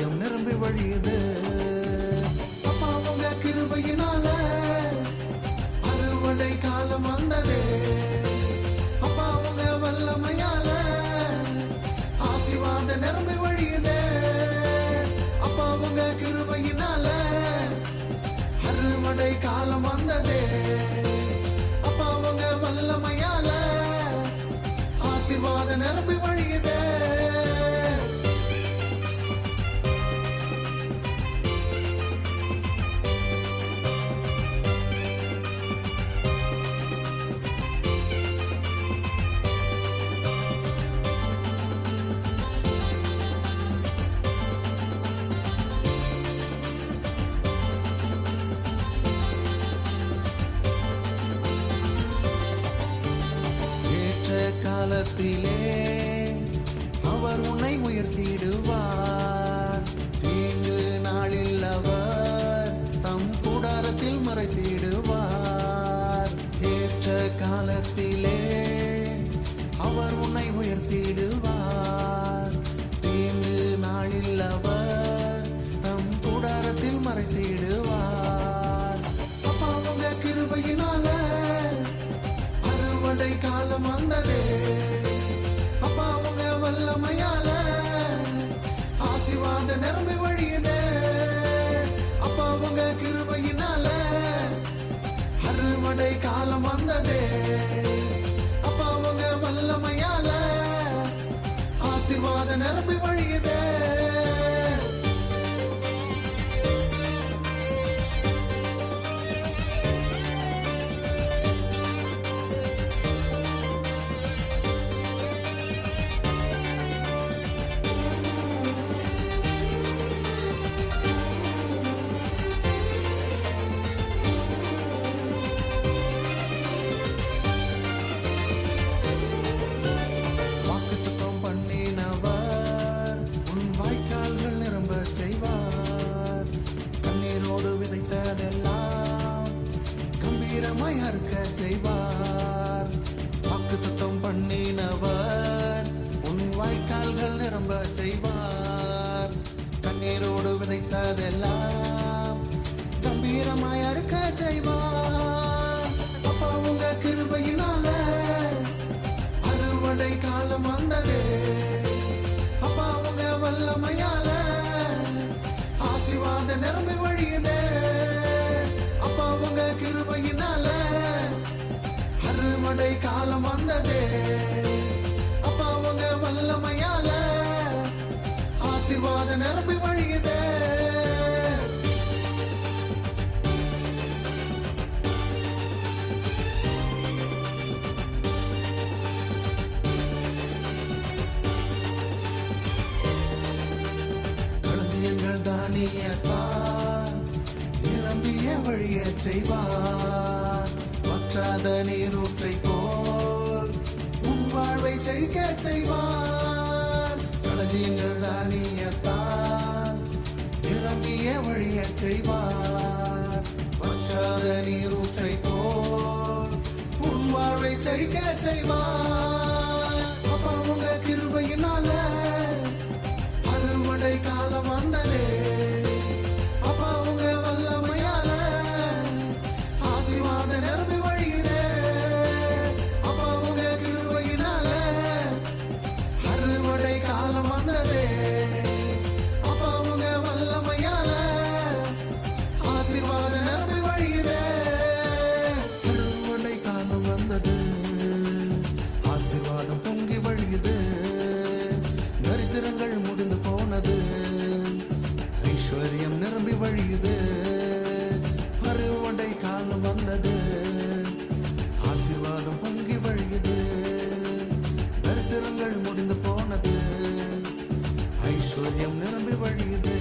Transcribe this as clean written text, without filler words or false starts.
ஐஸ்வர்யம் நிரம்பி வழியுது. அப்பா உங்க கிருபையினால அறுவடை காலம் வந்ததே. அப்பா உங்க வல்லமையால ஆசீர்வாத நிரம்பி வழியுதே. அப்பா உங்க கிருபையினால அறுவடை காலம் வந்ததே. அப்பா உங்க வல்லமையால ஆசீர்வாத நிரம்பி வழியுதே. காலத்திலே அவர் உன்னை உயர்த்திடுவார். தீங்கு நாளில் அவர் தம் கூடாரத்தில் மறைத்திடுவார். ஏற்ற காலத்திலே அவர் உன்னை உயர்த்திடுவார். தீங்கு நாளில் அவர் தம் கூடாரத்தில் மறைத்திடுவார். அப்பா உங்க கிருபையினால அறுவடை காலம் வந்ததே. அப்பா உங்க வல்லமையால ஆசீர்வாத நிரம்பி வழியுதே. அப்பா உங்க கிருபையினால அறுவடை காலம் வந்ததே. அப்பா உங்க வல்லமையால ஆசீர்வாத நிரம்பி வழியுதே. செய்வார். வாக்குத்தத்தம் பண்ணினவர் உன் வாய்க்கால்கள் நிரம்ப செய்வார். கண்ணீரோடு விதைத்ததெல்லாம் கம்பீரமாய் அறுக்க செய்வார். அப்பா உங்க கிருபையினால அறுவடை காலம் வந்ததே. அப்பா உங்க வல்லமையால ஆசீர்வாத நிரம்பி வழியுதே. அப்பா உங்க கிருபையினால அறுவடை காலம் வந்ததே. அப்பா உங்க வல்லமையால ஆசீர்வாத நிரம்பி வழியுதே. களஞ்சியங்கள் தானியத்தால் நிரம்பிய வழிய செய்வார். வற்றாத நீரூற்றை போல் உன் வாழ்வை செழிக்க செய்வார். களஞ்சியங்கள் தானியத்தால் நிரம்பிய வழிய செய்வார். வற்றாத நீரூற்றை போல் உன் வாழ்வை செழிக்க செய்வார். அப்பா உங்க கிருபையினால அறுவடை காலம் வந்ததே. அப்பா உங்க வல்லமையால ஆசீர்வாத நிரம்பி வழியுதே. அப்பா உங்க கிருபையினால அறுவடை காலம் வந்ததே. அப்பா உங்க வல்லமையால ஆசீர்வாத நிரம்பி வழியுதே. அறுவடை காலம் வந்தது, ஆசீர்வாதம் பொங்கி வழியுது. தரித்திரங்கள் முடிந்து போனது, ஐஸ்வர்யம் நிரம்பி வழியுது. அறுவடை காலம் வந்தது, ஆசீர்வாதம் பொங்கி வழியுது. தரித்திரங்கள் முடிந்து போனது, ஐஸ்வர்யம் நிரம்பி வழியுது.